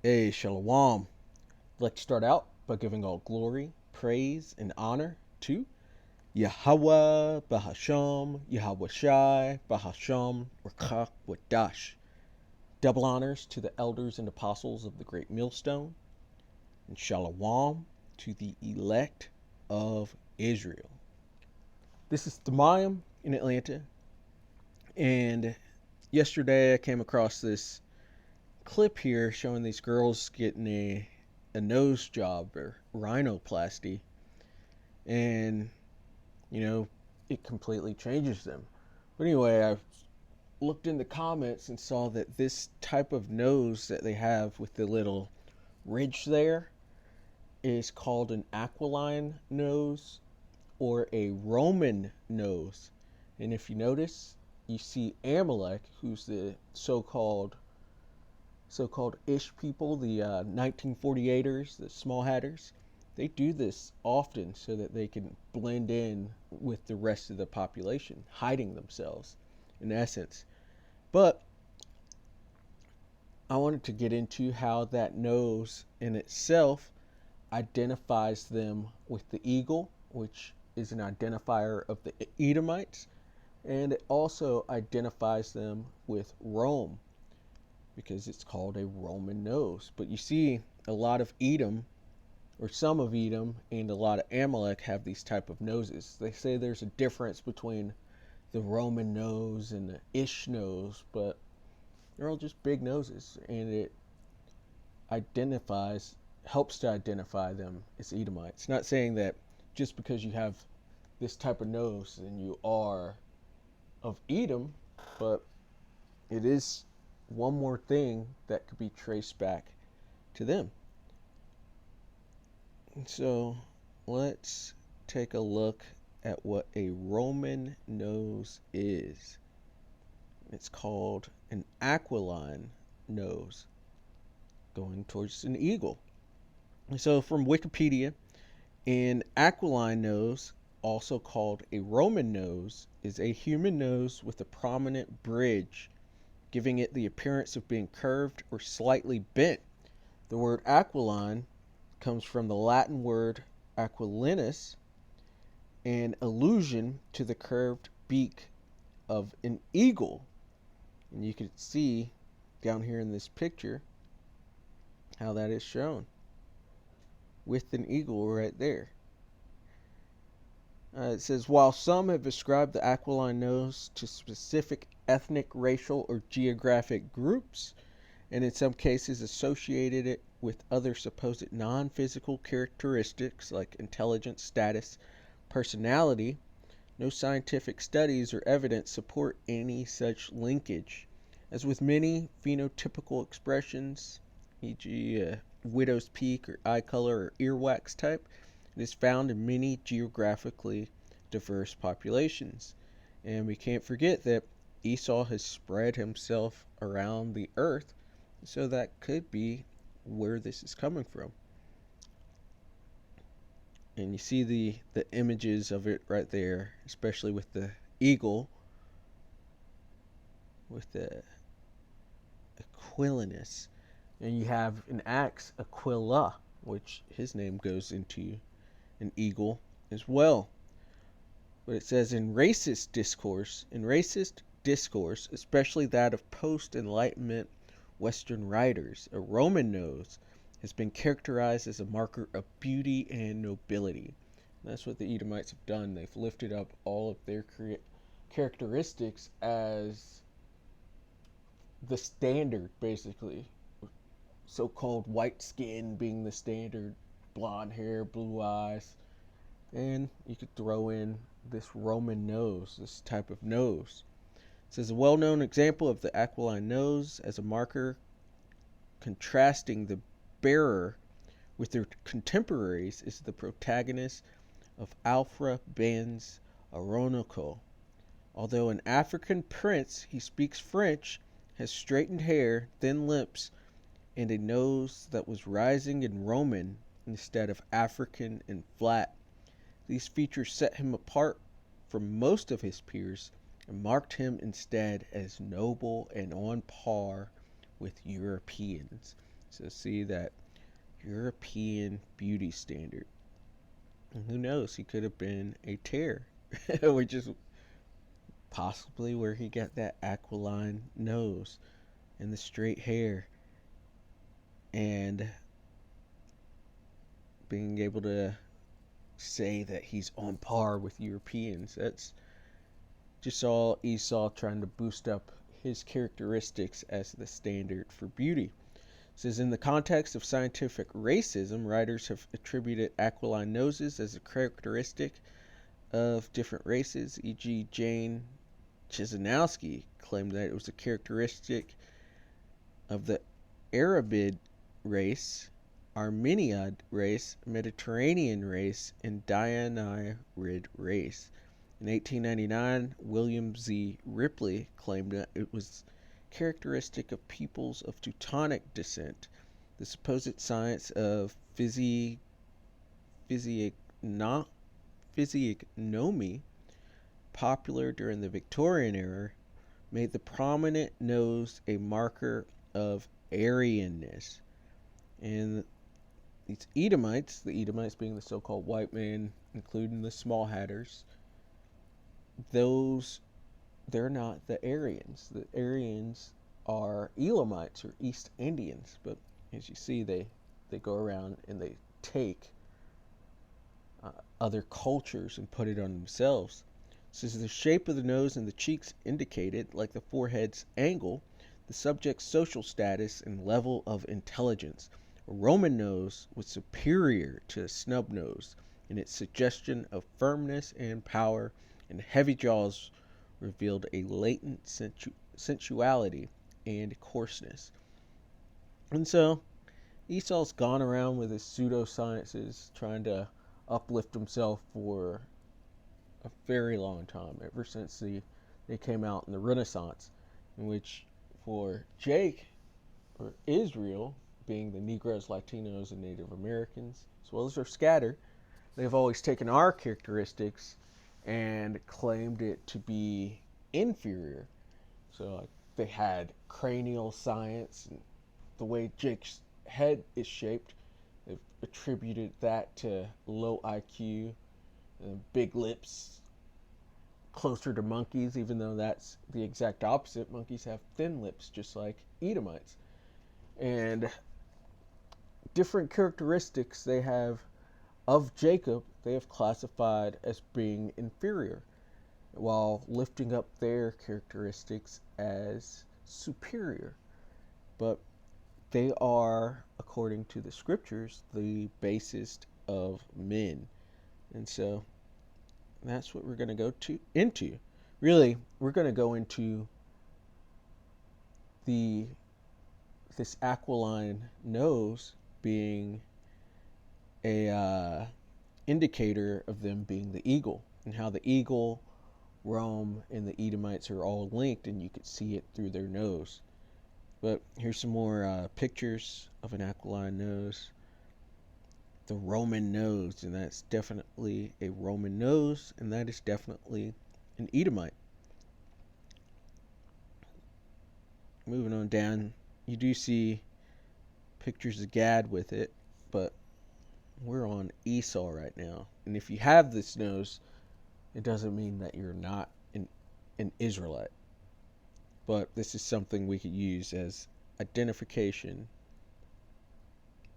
Hey, Shalom. Let's start out by giving all glory, praise, and honor to Yahweh, Bahasham, Yahweh Shai, Bahasham, Rakak, Wadash. Double honors to the elders and apostles of the Great Millstone, and Shalom to the elect of Israel. This is Thamayim in Atlanta, and yesterday I came across this clip here showing these girls getting a nose job or rhinoplasty, and it completely changes them. But anyway, I looked in the comments and saw that this type of nose that they have with the little ridge there is called an aquiline nose or a Roman nose. And if you notice, you see Amalek, who's the so-called Ish people, the 1948ers, the small hatters. They do this often so that they can blend in with the rest of the population, hiding themselves, in essence. But I wanted to get into how that nose in itself identifies them with the eagle, which is an identifier of the Edomites, and it also identifies them with Rome, because it's called a Roman nose. But you see, a lot of Edom, or some of Edom, and a lot of Amalek have these type of noses. They say there's a difference between the Roman nose and the Ish nose, but they're all just big noses, and it identifies, helps to identify them as Edomites. Not saying that just because you have this type of nose, then you are of Edom, but it is one more thing that could be traced back to them. And so let's take a look at what a Roman nose is. It's called an aquiline nose, going towards an eagle. And so from Wikipedia, an aquiline nose, also called a Roman nose, is a human nose with a prominent bridge, giving it the appearance of being curved or slightly bent. The word aquiline comes from the Latin word aquilinus, an allusion to the curved beak of an eagle. And you can see down here in this picture how that is shown with an eagle right there. It says, while some have ascribed the aquiline nose to specific ethnic, racial, or geographic groups, and in some cases associated it with other supposed non-physical characteristics like intelligence, status, personality, no scientific studies or evidence support any such linkage. As with many phenotypical expressions, e.g., widow's peak or eye color or earwax type, it is found in many geographically diverse populations. And we can't forget that Esau has spread himself around the earth, so that could be where this is coming from. And you see the images of it right there, especially with the eagle, with the Aquilinus. And you have in Acts Aquila, which his name goes into an eagle as well. But it says in racist discourse, especially that of post-Enlightenment Western writers, a Roman nose has been characterized as a marker of beauty and nobility. And that's what the Edomites have done. They've lifted up all of their characteristics as the standard, basically. So-called white skin being the standard, blonde hair, blue eyes, and you could throw in this Roman nose, this type of nose. It says a well-known example of the aquiline nose as a marker contrasting the bearer with their contemporaries is the protagonist of Alfred Ben's Oronoco. Although an African prince, he speaks French, has straightened hair, thin lips, and a nose that was rising in Roman instead of African and flat. These features set him apart from most of his peers and marked him instead as noble and on par with Europeans. So see that European beauty standard. And who knows? He could have been a tear, which is possibly where he got that aquiline nose and the straight hair and being able to say that he's on par with Europeans. That's just all Esau trying to boost up his characteristics as the standard for beauty. It says in the context of scientific racism, writers have attributed aquiline noses as a characteristic of different races, e.g. Jane Chisinowski claimed that it was a characteristic of the Arabid race, Armeniad race, Mediterranean race, and Dianairid race. In 1899, William Z. Ripley claimed that it was characteristic of peoples of Teutonic descent. The supposed science of physiognomy, popular during the Victorian era, made the prominent nose a marker of Aryanness. And these Edomites, the Edomites being the so-called white man, including the Small Hatters, they're not the Aryans. The Aryans are Elamites or East Indians, but as you see, they go around and they take other cultures and put it on themselves. Since the shape of the nose and the cheeks indicated, like the forehead's angle, the subject's social status and level of intelligence. A Roman nose was superior to a snub nose in its suggestion of firmness and power, and heavy jaws revealed a latent sensuality and coarseness. And so Esau's gone around with his pseudosciences trying to uplift himself for a very long time, ever since they came out in the Renaissance, in which for Jake, or Israel, being the Negroes, Latinos, and Native Americans, as well as their scatter, they've always taken our characteristics and claimed it to be inferior. So like, they had cranial science and the way Jake's head is shaped. They've attributed that to low IQ and big lips, closer to monkeys, even though that's the exact opposite. Monkeys have thin lips, just like Edomites. And different characteristics they have of Jacob, they have classified as being inferior, while lifting up their characteristics as superior. But they are, according to the scriptures, the basest of men. And so that's what we're going to go into. Really, we're going to go into this aquiline nose being a indicator of them being the eagle, and how the eagle, Rome, and the Edomites are all linked, and you could see it through their nose. But here's some more pictures of an aquiline nose. The Roman nose, and that's definitely a Roman nose, and that is definitely an Edomite. Moving on down, you do see pictures of Gad with it, but we're on Esau right now. And if you have this nose, it doesn't mean that you're not an Israelite. But this is something we could use as identification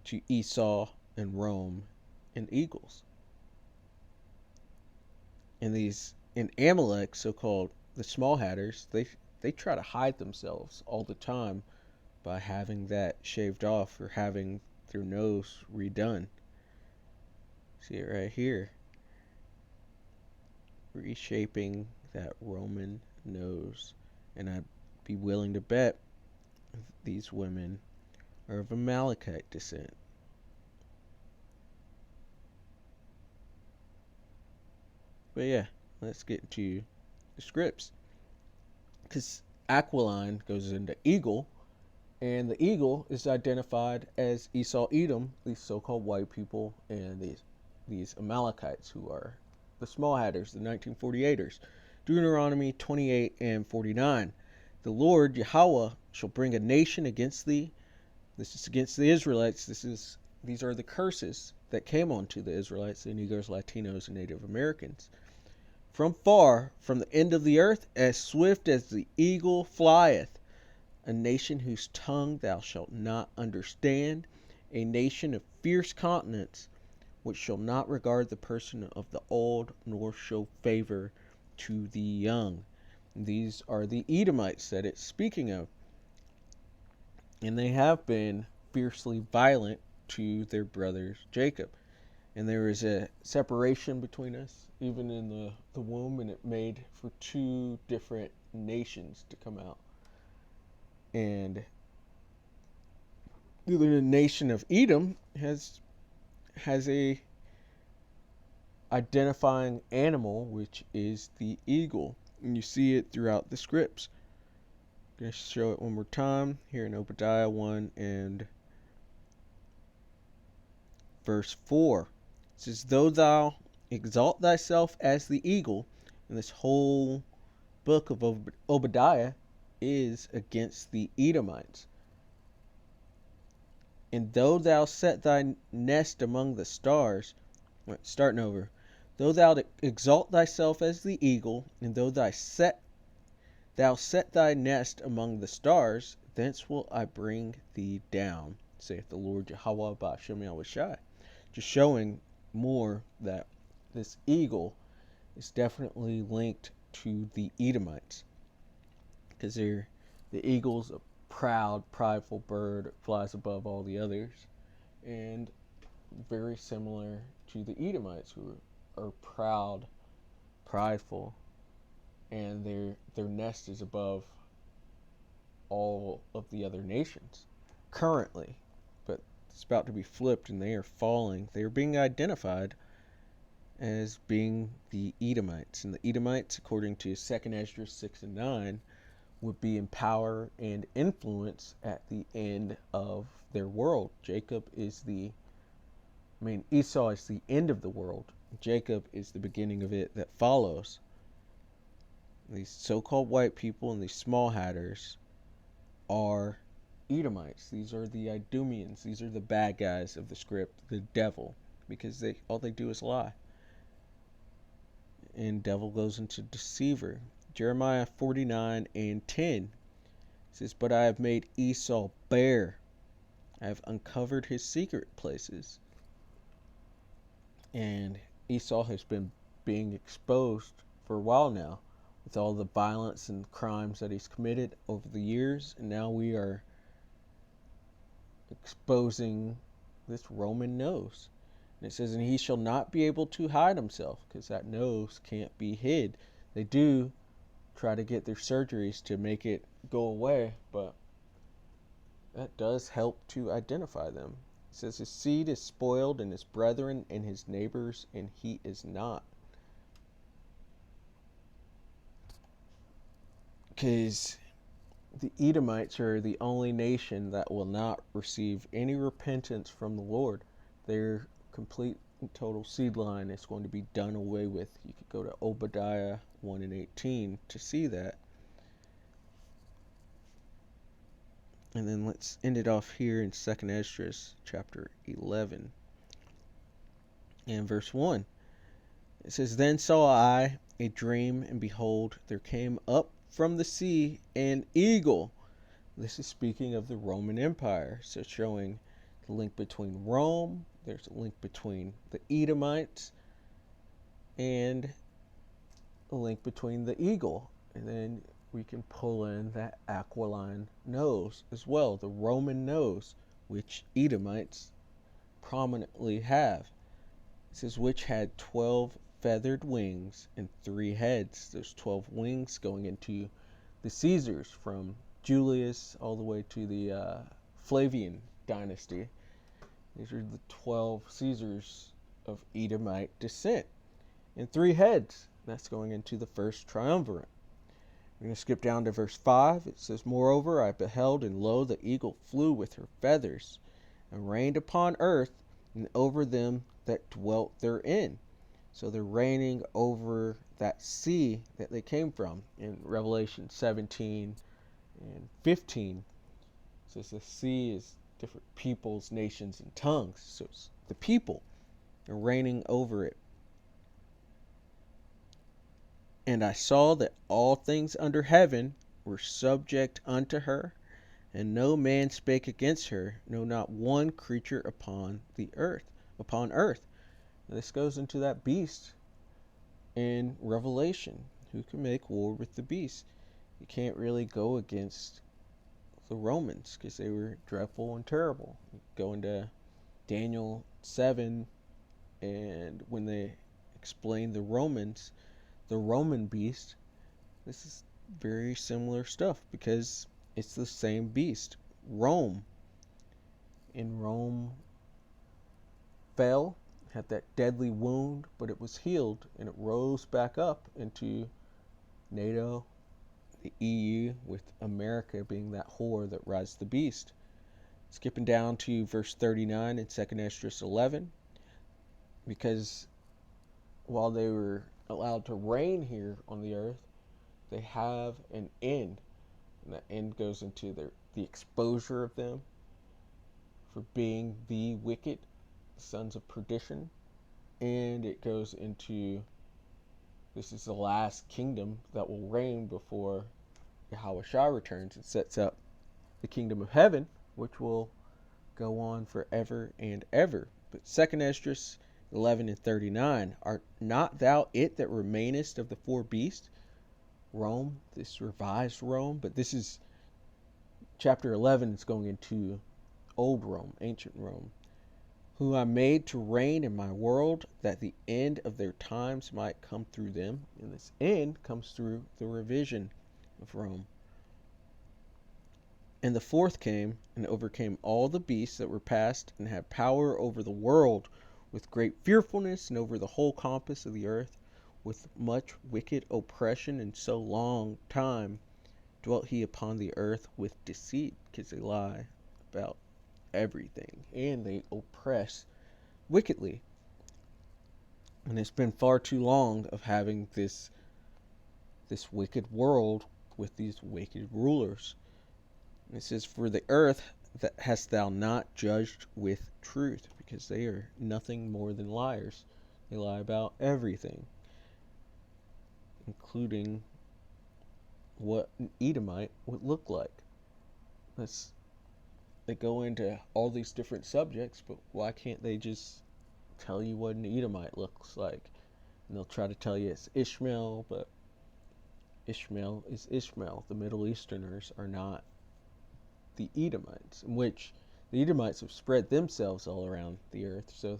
to Esau and Rome and eagles. And in Amalek, so-called the Small Hatters, they try to hide themselves all the time by having that shaved off or having their nose redone. See it right here. Reshaping that Roman nose. And I'd be willing to bet these women are of Amalekite descent. But yeah, let's get into the scripts. Because aquiline goes into eagle, and the eagle is identified as Esau Edom, these so-called white people, and these Amalekites who are the Small Hatters, the 1948ers. Deuteronomy 28 and 49. The Lord Yahweh shall bring a nation against thee, This is against the Israelites. These are the curses that came onto the Israelites, the Negroes, Latinos, and Native Americans. From far, from the end of the earth, as swift as the eagle flieth, a nation whose tongue thou shalt not understand, a nation of fierce countenance, which shall not regard the person of the old, nor show favor to the young. These are the Edomites that it's speaking of. And they have been fiercely violent to their brothers Jacob. And there is a separation between us, even in the womb, and it made for two different nations to come out. And the nation of Edom has a identifying animal, which is the eagle. And you see it throughout the scripts. I'm going to show it one more time here in Obadiah 1 and verse 4. It says, though thou exalt thyself as the eagle, and this whole book of Obadiah is against the Edomites. And though thou set thy nest among the stars, starting over, though thou exalt thyself as the eagle, and though thou set thy nest among the stars, thence will I bring thee down, saith the Lord Yahweh Ba'ashem Yahushai. Just showing more that this eagle is definitely linked to the Edomites, because the eagle's a proud, prideful bird, flies above all the others, and very similar to the Edomites, who are proud, prideful, and their nest is above all of the other nations currently. But it's about to be flipped, and they are falling. They are being identified as being the Edomites. And the Edomites, according to 2nd Esdras 6 and 9, would be in power and influence at the end of their world. Esau is the end of the world. Jacob is the beginning of it that follows. These so-called white people and these small hatters are Edomites. These are the Idumeans. These are the bad guys of the script, the devil, because all they do is lie. And devil goes into deceiver. Jeremiah 49 and 10 says, but I have made Esau bare. I have uncovered his secret places. And Esau has been being exposed for a while now, with all the violence and crimes that he's committed over the years. And now we are exposing this Roman nose. And it says, and he shall not be able to hide himself, because that nose can't be hid. They do try to get their surgeries to make it go away, but that does help to identify them. It says his seed is spoiled, and his brethren and his neighbors, and he is not. Because the Edomites are the only nation that will not receive any repentance from the Lord. Their complete and total seed line is going to be done away with. You could go to Obadiah 1 and 18 to see that. And then let's end it off here in 2nd Esdras chapter 11 and verse 1. It says, then saw I a dream, and behold, there came up from the sea an eagle. This is speaking of the Roman Empire, so showing the link between Rome. There's a link between the Edomites, and a link between the eagle. And then we can pull in that aquiline nose as well, the Roman nose, which Edomites prominently have. It says, which had 12 feathered wings and 3 heads. There's 12 wings going into the Caesars, from Julius all the way to the Flavian dynasty. These are the 12 Caesars of Edomite descent. And 3 heads. That's going into the first triumvirate. We're going to skip down to verse 5. It says, moreover, I beheld, and lo, the eagle flew with her feathers, and reigned upon earth, and over them that dwelt therein. So they're reigning over that sea that they came from. In Revelation 17 and 15, it says the sea is different peoples, nations, and tongues. So it's the people are reigning over it. And I saw that all things under heaven were subject unto her, and no man spake against her, no, not one creature upon the earth, upon earth. Now, this goes into that beast in Revelation. Who can make war with the beast? You can't really go against the Romans because they were dreadful and terrible. You go into Daniel 7, and when they explain the Romans, the Roman beast, this is very similar stuff because it's the same beast. Rome. And Rome fell, had that deadly wound, but it was healed and it rose back up into NATO, the EU, with America being that whore that rides the beast. Skipping down to verse 39 in 2nd Esdras 11, because while they were allowed to reign here on the earth, they have an end. And that end goes into the exposure of them for being the wicked sons of perdition. And it goes into this is the last kingdom that will reign before Yahweh Shah returns and sets up the kingdom of heaven, which will go on forever and ever. But 2nd Esdras 11 and 39, art not thou it that remainest of the four beasts? Rome, this revised Rome, but this is chapter 11 is going into old Rome, ancient Rome, who I made to reign in my world, that the end of their times might come through them. And this end comes through the revision of Rome. And the fourth came and overcame all the beasts that were past, and had power over the world with great fearfulness, and over the whole compass of the earth with much wicked oppression. And so long time dwelt he upon the earth with deceit, because they lie about everything and they oppress wickedly. And it's been far too long of having this wicked world with these wicked rulers. And it says, for the earth that hast thou not judged with truth, because they are nothing more than liars. They lie about everything, including what an Edomite would look like. They go into all these different subjects, but why can't they just tell you what an Edomite looks like? And they'll try to tell you it's Ishmael, but Ishmael is Ishmael. The Middle Easterners are not the Edomites, in which the Edomites have spread themselves all around the earth, so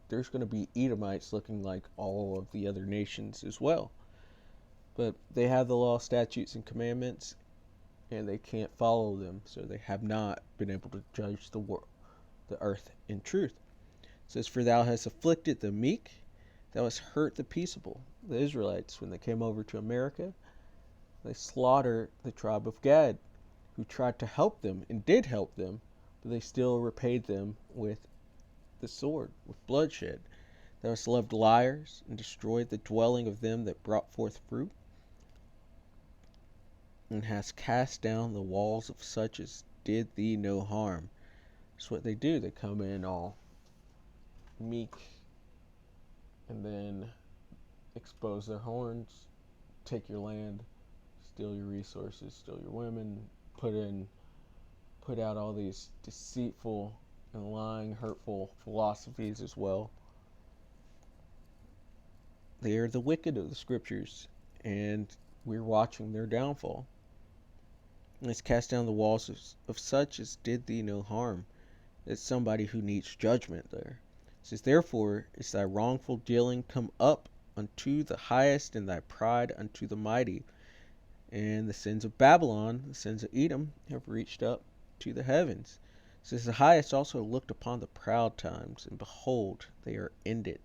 there's going to be Edomites looking like all of the other nations as well. But they have the law, statutes, and commandments, and they can't follow them, so they have not been able to judge the world, the earth in truth. It says, for thou hast afflicted the meek, thou hast hurt the peaceable. The Israelites, when they came over to America, they slaughtered the tribe of Gad, who tried to help them and did help them, but they still repaid them with the sword, with bloodshed. Thou hast loved liars and destroyed the dwelling of them that brought forth fruit, and hast cast down the walls of such as did thee no harm. That's what they do. They come in all meek and then expose their horns, take your land, steal your resources, steal your women, put out all these deceitful and lying, hurtful philosophies as well. They are the wicked of the scriptures, and we're watching their downfall. Let's cast down the walls of such as did thee no harm. It's somebody who needs judgment there. It says, therefore is thy wrongful dealing come up unto the highest, and thy pride unto the mighty. And the sins of Babylon, the sins of Edom, have reached up to the heavens. It says, the highest also looked upon the proud times, and behold, they are ended,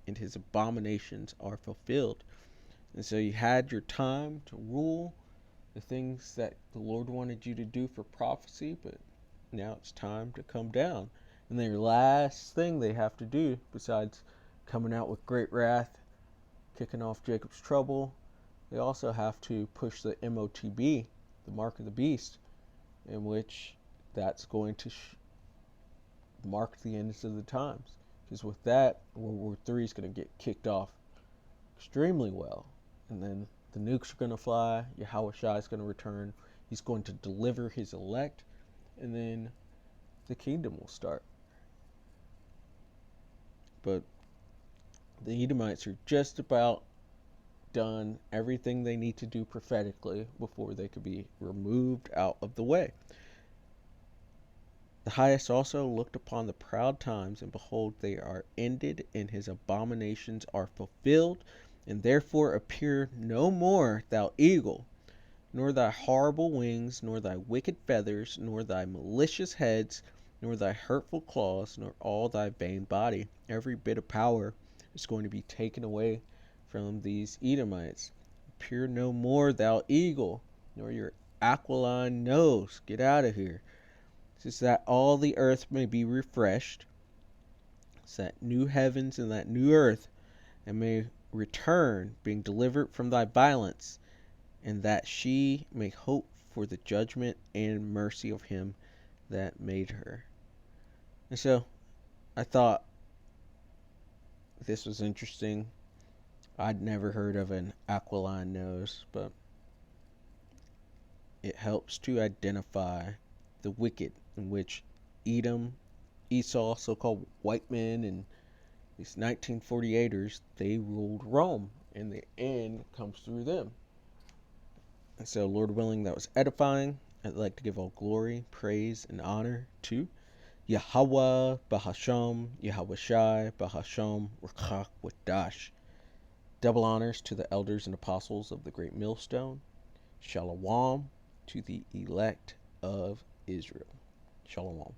and his abominations are fulfilled. And so you had your time to rule the things that the Lord wanted you to do for prophecy, but now it's time to come down. And their last thing they have to do, besides coming out with great wrath, kicking off Jacob's trouble, they also have to push the MOTB, the mark of the beast, in which that's going to mark the ends of the times. Because with that, World War III is going to get kicked off extremely well. And then the nukes are going to fly, Yahweh Shai is going to return, he's going to deliver his elect, and then the kingdom will start. But the Edomites are just about done everything they need to do prophetically before they could be removed out of the way. The highest also looked upon the proud times, and behold, they are ended, and his abominations are fulfilled, and therefore appear no more, thou eagle, nor thy horrible wings, nor thy wicked feathers, nor thy malicious heads, nor thy hurtful claws, nor all thy vain body. Every bit of power is going to be taken away from these Edomites. Appear no more, thou eagle, nor your aquiline nose. Get out of here. It's that all the earth may be refreshed. It's that new heavens and that new earth, and may return, being delivered from thy violence, and that she may hope for the judgment and mercy of him that made her. And so I thought this was interesting. I'd never heard of an aquiline nose, but it helps to identify the wicked in which Edom, Esau, so-called white men, and these 1948ers, they ruled Rome, and the end comes through them. And so, Lord willing, that was edifying. I'd like to give all glory, praise, and honor to Yahweh, Bahasham, Yahweh Shai, Bahasham, Rakach, Wadash. Double honors to the elders and apostles of the great millstone. Shalom to the elect of Israel. Shalom.